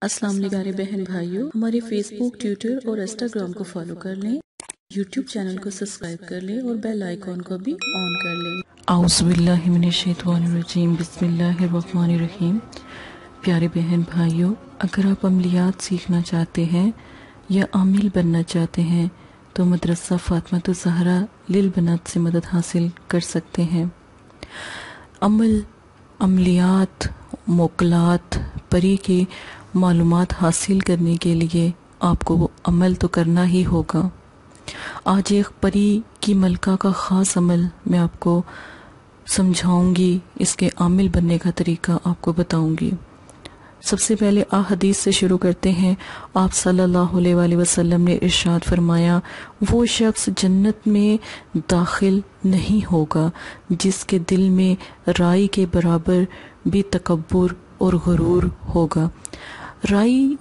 السلام علیکم پیارے بہن بھائیوں، ہمارے فیس بک، ٹویٹر اور انسٹاگرام کو فالو کر لیں، یوٹیوب چینل کو سبسکرائب کر لیں اور بیل آئیکن کو بھی آن کر لیں۔ اعوذ باللہ من الشیطان الرجیم، بسم اللہ الرحمن الرحیم۔ پیارے بہن بھائیوں، اگر آپ عملیات سیکھنا چاہتے ہیں یا عامل بننا چاہتے ہیں تو مدرسہ فاطمہ الزہرا للبنات سے مدد حاصل کر سکتے ہیں۔ عملیات، موکلات، پری کے معلومات حاصل کرنے کے لیے آپ کو عمل تو کرنا ہی ہوگا۔ آج ایک پری کی ملکہ کا خاص عمل میں آپ کو سمجھاؤں گی، اس کے عامل بننے کا طریقہ آپ کو بتاؤں گی۔ سب سے پہلے حدیث سے شروع کرتے ہیں۔ آپ صلی اللہ علیہ وآلہ وسلم نے ارشاد فرمایا، وہ شخص جنت میں داخل نہیں ہوگا جس کے دل میں رائی کے برابر بھی تکبر اور غرور ہوگا۔ رائی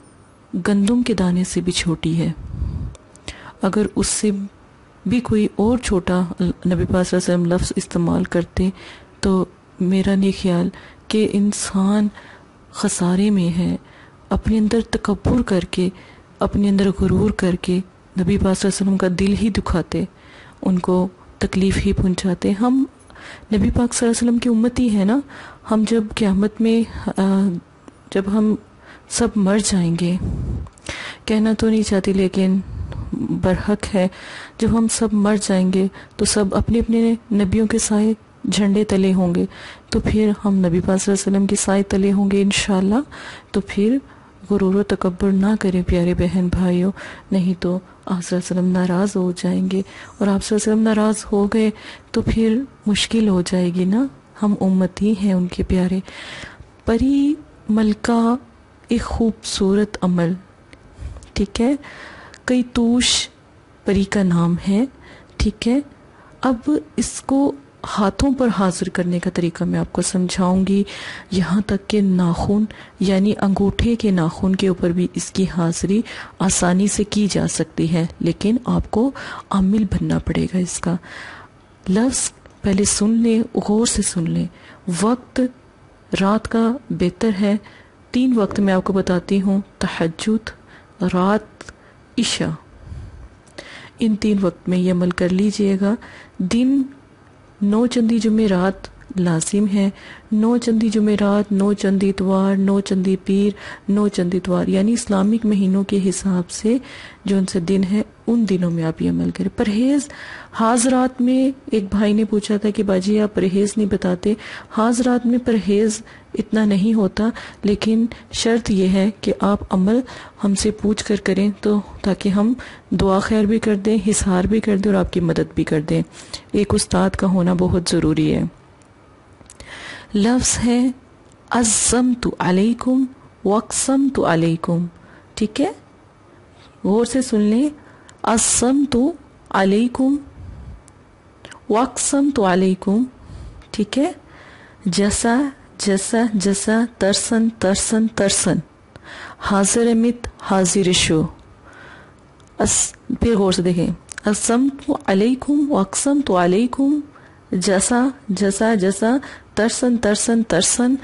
گندم کے دانے سے بھی چھوٹی ہے، اگر اس سے بھی کوئی اور چھوٹا نبی پاک صلی اللہ علیہ وسلم لفظ استعمال کرتے تو میرا نہیں خیال کہ انسان خسارے میں ہے۔ اپنے اندر تکبر کر کے، اپنے اندر غرور کر کے نبی پاک صلی اللہ علیہ وسلم کا دل ہی دکھاتے، ان کو تکلیف ہی پہنچاتے۔ ہم نبی پاک صلی اللہ علیہ وسلم کی امتی ہیں نا، ہم جب قیامت میں جب ہم سب مر جائیں گے، کہنا تو نہیں چاہتی لیکن برحق ہے، جب ہم سب مر جائیں گے تو سب اپنے اپنے نبیوں کے سائے جھنڈے تلے ہوں گے، تو پھر ہم نبی پاک صلی اللہ علیہ وسلم کے سائے تلے ہوں گے انشاءاللہ۔ تو پھر غرور و تکبر نہ کریں پیارے بہن بھائیوں، نہیں تو آپ صلی اللہ علیہ وسلم ناراض ہو جائیں گے، اور آپ صلی اللہ علیہ وسلم ناراض ہو گئے تو پھر مشکل ہو جائے گی نا، ہم امتی ہیں ان کے پیارے۔ پری ملکہ ایک خوبصورت عمل، ٹھیک ہے، کئی توش پری کا نام ہے، ٹھیک ہے۔ اب اس کو ہاتھوں پر حاضر کرنے کا طریقہ میں آپ کو سمجھاؤں گی، یہاں تک کہ ناخن یعنی انگوٹھے کے ناخن کے اوپر بھی اس کی حاضری آسانی سے کی جا سکتی ہے، لیکن آپ کو عامل بننا پڑے گا۔ اس کا لفظ پہلے سن لیں، غور سے سن لیں۔ وقت رات کا بہتر ہے، 3 وقت میں آپ کو بتاتی ہوں، تہجد، رات، عشاء، ان 3 وقت میں یہ عمل کر لیجئے گا۔ دن 9 چندی جمعرات لازم ہے، 9 چندی جمعرات، 9 چندی اتوار، 9 چندی پیر، 9 چندی اتوار، یعنی اسلامک مہینوں کے حساب سے جو ان سے دن ہے ان دنوں میں آپ یہ عمل کریں۔ پرہیز حاضرات میں ایک بھائی نے پوچھا تھا کہ باجی آپ پرہیز نہیں بتاتے۔ حاضرات میں پرہیز اتنا نہیں ہوتا، لیکن شرط یہ ہے کہ آپ عمل ہم سے پوچھ کر کریں، تو تاکہ ہم دعا خیر بھی کر دیں، حصار بھی کر دیں اور آپ کی مدد بھی کر دیں۔ ایک استاد کا ہونا بہت ضروری ہے۔ لفظ ہے عزمت علیکم واقسمت علیکم، ٹھیک ہے، غور سے سن لیں۔ عزمت علیکم واقسمت علیکم، ٹھیک ہے، جیسا جیسا جیسا، ترسن ترسن ترسن، حاضر مت حاضر شو۔ پھر غور سے دیکھیں، عزمت علیکم واقسمت علیکم، جیسا جیسا جیسا، ترسن ترسن ترسن،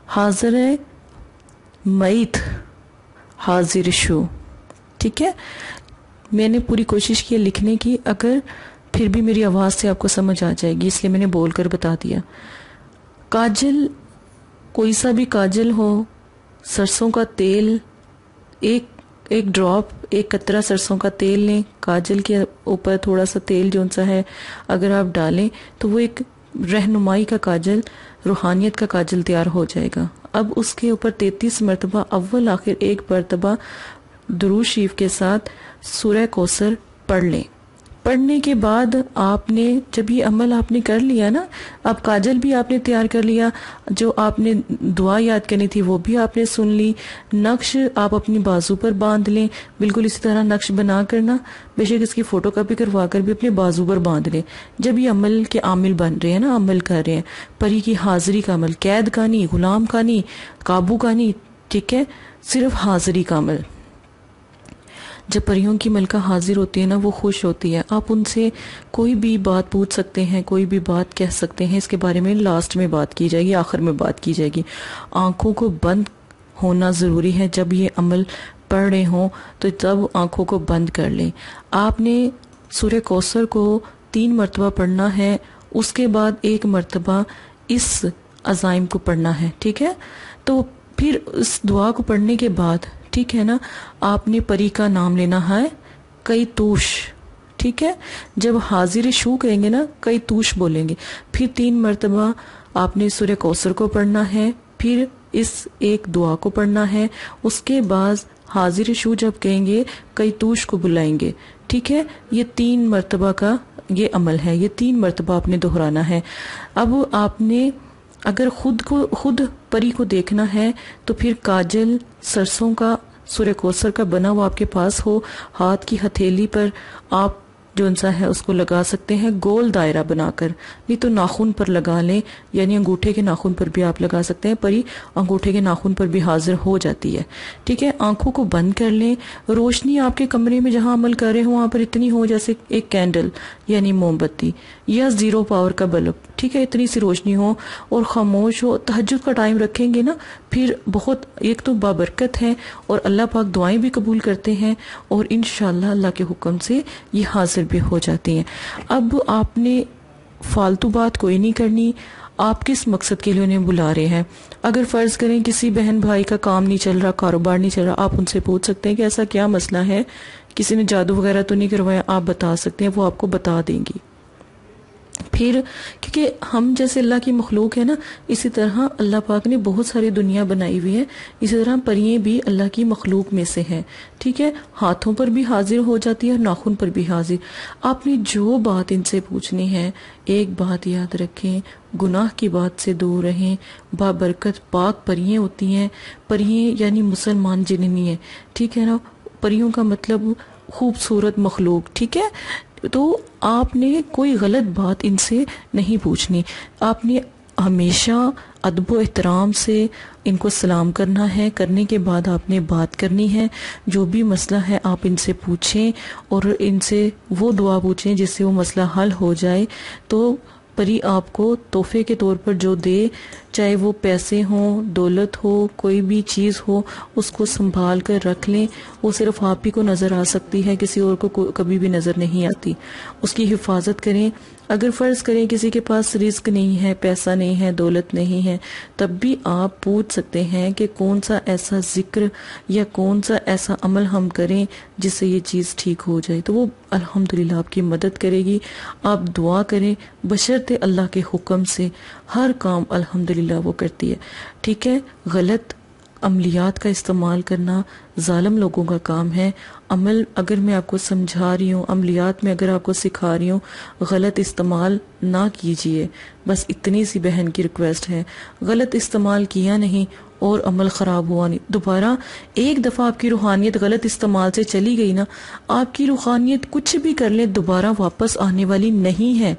حاضر میت حاضر شو، ٹھیک ہے۔ میں نے پوری کوشش کی لکھنے کی، اگر پھر بھی میری آواز سے آپ کو سمجھ آ جائے گی اس لیے میں نے بول کر بتا دیا۔ کاجل، کوئی سا بھی کاجل ہو، سرسوں کا تیل، ایک ڈراپ، ایک قطرہ سرسوں کا تیل لیں، کاجل کے اوپر تھوڑا سا تیل جو سا ہے اگر آپ ڈالیں تو وہ ایک رہنمائی کا کاجل، روحانیت کا کاجل تیار ہو جائے گا۔ اب اس کے اوپر 33 مرتبہ اول آخر ایک مرتبہ درود شریف کے ساتھ سورہ کوثر پڑھ لیں۔ پڑھنے کے بعد آپ نے جب یہ عمل آپ نے کر لیا نا، اب کاجل بھی آپ نے تیار کر لیا، جو آپ نے دعا یاد کرنی تھی وہ بھی آپ نے سن لی، نقش آپ اپنی بازو پر باندھ لیں، بالکل اسی طرح نقش بنا کرنا، بے شک اس کی فوٹو کاپی کروا کر بھی اپنے بازو پر باندھ لیں۔ جب یہ عمل کے عامل بن رہے ہیں نا، عمل کر رہے ہیں، پری کی حاضری کا عمل، قید کا نہیں، غلام کا نہیں، قابو کا نہیں، ٹھیک ہے، صرف حاضری کا عمل۔ جب پریوں کی ملکہ حاضر ہوتی ہے نا، وہ خوش ہوتی ہے، آپ ان سے کوئی بھی بات پوچھ سکتے ہیں، کوئی بھی بات کہہ سکتے ہیں، اس کے بارے میں لاسٹ میں بات کی جائے گی، آخر میں بات کی جائے گی۔ آنکھوں کو بند ہونا ضروری ہے. جب یہ عمل پڑھ رہے ہوں تو تب آنکھوں کو بند کر لیں. آپ نے سورہ کوثر کو 3 مرتبہ پڑھنا ہے، اس کے بعد 1 مرتبہ اس عزائم کو پڑھنا ہے. ٹھیک ہے، تو پھر اس دعا کو پڑھنے کے بعد، ٹھیک ہے نا، آپ نے پری کا نام لینا ہے، کئی توش. ٹھیک ہے، جب حاضر شو کہیں گے نا، کئی توش بولیں گے. پھر 3 مرتبہ آپ نے سورہ کوثر کو پڑھنا ہے، پھر اس ایک دعا کو پڑھنا ہے. اس کے بعد حاضر شو جب کہیں گے، کئی توش کو بلائیں گے. ٹھیک ہے، یہ 3 مرتبہ کا یہ عمل ہے، یہ 3 مرتبہ آپ نے دہرانا ہے. اب آپ نے اگر خود پری کو دیکھنا ہے تو پھر کاجل سرسوں کا سورہ کوثر کا بنا وہ آپ کے پاس ہو، ہاتھ کی ہتھیلی پر آپ جو انسا ہے اس کو لگا سکتے ہیں گول دائرہ بنا کر، نہیں تو ناخن پر لگا لیں، یعنی انگوٹھے کے ناخن پر بھی آپ لگا سکتے ہیں. پری انگوٹھے کے ناخن پر بھی حاضر ہو جاتی ہے. ٹھیک ہے، آنکھوں کو بند کر لیں. روشنی آپ کے کمرے میں جہاں عمل کر رہے ہوں وہاں پر اتنی ہو جیسے ایک کینڈل یعنی موم بتی یا 0 پاور کا بلب. ٹھیک ہے، اتنی سی روشنی ہو اور خاموش ہو. تہجد کا ٹائم رکھیں گے نا، پھر بہت ایک تو بابرکت ہے اور اللہ پاک دعائیں بھی قبول کرتے ہیں اور انشاءاللہ اللہ کے حکم سے یہ حاضر بھی ہو جاتی ہیں. اب آپ نے فالتو بات کوئی نہیں کرنی. آپ کس مقصد کے لیے انہیں بلا رہے ہیں؟ اگر فرض کریں کسی بہن بھائی کا کام نہیں چل رہا، کاروبار نہیں چل رہا، آپ ان سے پوچھ سکتے ہیں کہ ایسا کیا مسئلہ ہے، کسی نے جادو وغیرہ تو نہیں کروایا، آپ بتا سکتے ہیں، وہ آپ کو بتا دیں گی. پھر کیونکہ ہم جیسے اللہ کی مخلوق ہے نا، اسی طرح اللہ پاک نے بہت ساری دنیا بنائی ہوئی ہے، اسی طرح پرییں بھی اللہ کی مخلوق میں سے ہیں. ٹھیک ہے، ہاتھوں پر بھی حاضر ہو جاتی ہے اور ناخن پر بھی حاضر. آپ نے جو بات ان سے پوچھنی ہے، ایک بات یاد رکھیں، گناہ کی بات سے دور رہیں. بابرکت پاک پرییں ہوتی ہیں. پرییں یعنی مسلمان جن نہیں ہیں. ٹھیک ہے نا، پریوں کا مطلب خوبصورت مخلوق. ٹھیک ہے، تو آپ نے کوئی غلط بات ان سے نہیں پوچھنی. آپ نے ہمیشہ ادب و احترام سے ان کو سلام کرنا ہے. کرنے کے بعد آپ نے بات کرنی ہے. جو بھی مسئلہ ہے آپ ان سے پوچھیں اور ان سے وہ دعا پوچھیں جس سے وہ مسئلہ حل ہو جائے. تو پری آپ کو تحفے کے طور پر جو دے، چاہے وہ پیسے ہوں، دولت ہو، کوئی بھی چیز ہو، اس کو سنبھال کر رکھ لیں. وہ صرف آپ ہی کو نظر آ سکتی ہے، کسی اور کو کبھی بھی نظر نہیں آتی. اس کی حفاظت کریں. اگر فرض کریں کسی کے پاس رزق نہیں ہے، پیسہ نہیں ہے، دولت نہیں ہے، تب بھی آپ پوچھ سکتے ہیں کہ کون سا ایسا ذکر یا کون سا ایسا عمل ہم کریں جس سے یہ چیز ٹھیک ہو جائے. تو وہ الحمدللہ آپ کی مدد کرے گی. آپ دعا کریں، بشرط اللہ کے حکم سے ہر کام الحمدللہ وہ کرتی ہے. ٹھیک ہے، غلط عملیات کا استعمال کرنا ظالم لوگوں کا کام ہے. عمل اگر میں آپ کو سمجھا رہی ہوں، عملیات میں اگر آپ کو سکھا رہی ہوں، غلط استعمال نہ کیجئے. بس اتنی سی بہن کی ریکویسٹ ہے. غلط استعمال کیا نہیں اور عمل خراب ہوا نہیں. دوبارہ ایک دفعہ آپ کی روحانیت غلط استعمال سے چلی گئی نا، آپ کی روحانیت کچھ بھی کر لیں دوبارہ واپس آنے والی نہیں ہے.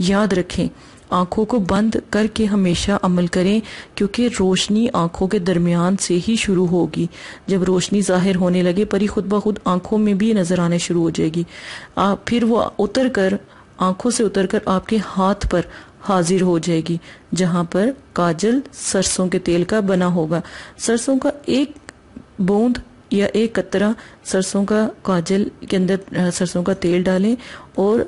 یاد رکھیں، آنکھوں کو بند کر کے ہمیشہ عمل کریں، کیونکہ روشنی آنکھوں کے درمیان سے ہی شروع ہوگی. جب روشنی ظاہر ہونے لگے، پری خود بخود آنکھوں میں بھی نظر آنے شروع ہو جائے گی. پھر وہ اتر کر آنکھوں سے اتر کر آپ کے ہاتھ پر حاضر ہو جائے گی، جہاں پر کاجل سرسوں کے تیل کا بنا ہوگا. سرسوں کا ایک بوند یا ایک قطرہ سرسوں کا کاجل کے اندر سرسوں کا تیل ڈالیں، اور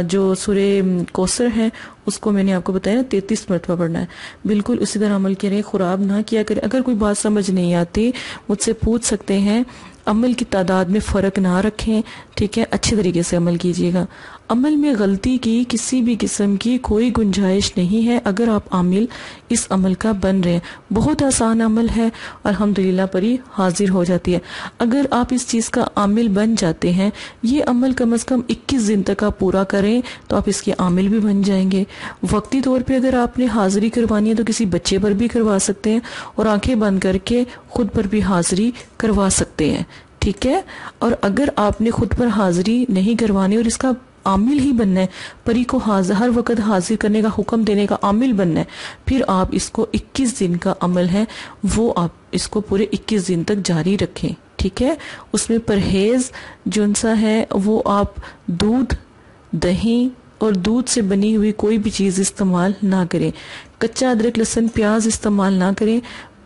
جو سورہ کوثر ہے اس کو میں نے آپ کو بتایا نا 33 مرتبہ پڑھنا ہے. بالکل اسی طرح عمل کریں، خراب نہ کیا کریں. اگر کوئی بات سمجھ نہیں آتی مجھ سے پوچھ سکتے ہیں. عمل کی تعداد میں فرق نہ رکھیں. ٹھیک ہے، اچھے طریقے سے عمل کیجیے گا. عمل میں غلطی کی کسی بھی قسم کی کوئی گنجائش نہیں ہے اگر آپ عامل اس عمل کا بن رہے ہیں. بہت آسان عمل ہے، الحمدللہ پری حاضر ہو جاتی ہے. اگر آپ اس چیز کا عامل بن جاتے ہیں، یہ عمل کم از کم 21 دن تک آپ پورا کریں تو آپ اس کے عامل بھی بن جائیں گے. وقتی طور پہ اگر آپ نے حاضری کروانی ہے تو کسی بچے پر بھی کروا سکتے ہیں اور آنکھیں بند کر کے خود پر بھی حاضری کروا سکتے ہیں. ٹھیک ہے، اور اگر آپ نے خود پر حاضری نہیں کروانی اور اس کا عامل ہی بننا ہے، پری کو ہر وقت حاضر کرنے کا حکم دینے کا عامل بننا ہے، پھر آپ اس کو 21 دن کا عمل ہے وہ آپ اس کو پورے 21 دن تک جاری رکھیں. ٹھیک ہے، اس میں پرہیز جون سا ہے وہ آپ دودھ، دہی اور دودھ سے بنی ہوئی کوئی بھی چیز استعمال نہ کریں. کچا ادرک، لہسن، پیاز استعمال نہ کریں.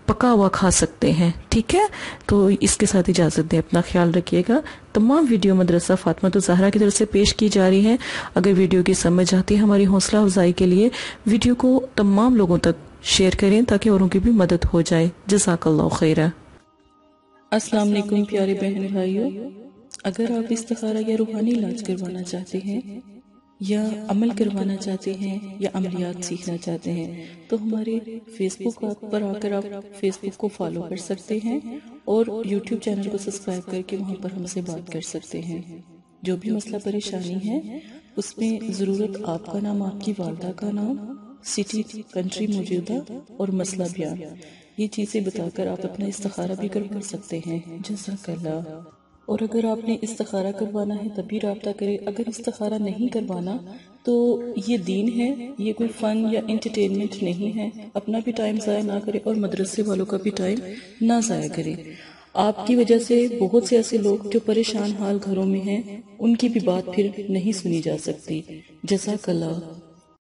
پکا ہوا کھا سکتے ہیں. ٹھیک ہے, تو اس کے ساتھ اجازت دیں, اپنا خیال رکھیے گا. تمام ویڈیو مدرسہ فاطمہ الزہرا کی طرف سے پیش کی جا رہی ہیں. اگر ویڈیو کی سمجھ آتی ہے, ہماری حوصلہ افزائی کے لیے ویڈیو کو تمام لوگوں تک شیئر کریں تاکہ اوروں کی بھی مدد ہو جائے. جزاک اللہ خیرہ. السلام علیکم پیارے بہن بھائیوں. اگر آپ استخارہ یا روحانی علاج کروانا چاہتے ہیں یا عمل کروانا چاہتے ہیں یا عملیات سیکھنا چاہتے ہیں تو ہمارے فیس بک پر آ کر آپ فیس بک کو فالو کر سکتے ہیں اور یوٹیوب چینل کو سبسکرائب کر کے وہاں پر ہم سے بات کر سکتے ہیں. جو بھی مسئلہ پریشانی ہے اس میں ضرورت آپ کا نام, آپ کی والدہ کا نام, سٹی, کنٹری موجودہ اور مسئلہ بیان, یہ چیزیں بتا کر آپ اپنا استخارہ بھی کروا سکتے ہیں. جزاک اللہ. اور اگر آپ نے استخارہ کروانا ہے تبھی رابطہ کریں. اگر استخارہ نہیں کروانا تو یہ دین ہے, یہ کوئی فن یا انٹرٹینمنٹ نہیں ہے. اپنا بھی ٹائم ضائع نہ کریں اور مدرسے والوں کا بھی ٹائم نہ ضائع کریں. آپ کی وجہ سے بہت سے ایسے لوگ جو پریشان حال گھروں میں ہیں ان کی بھی بات پھر نہیں سنی جا سکتی. جزاک اللہ.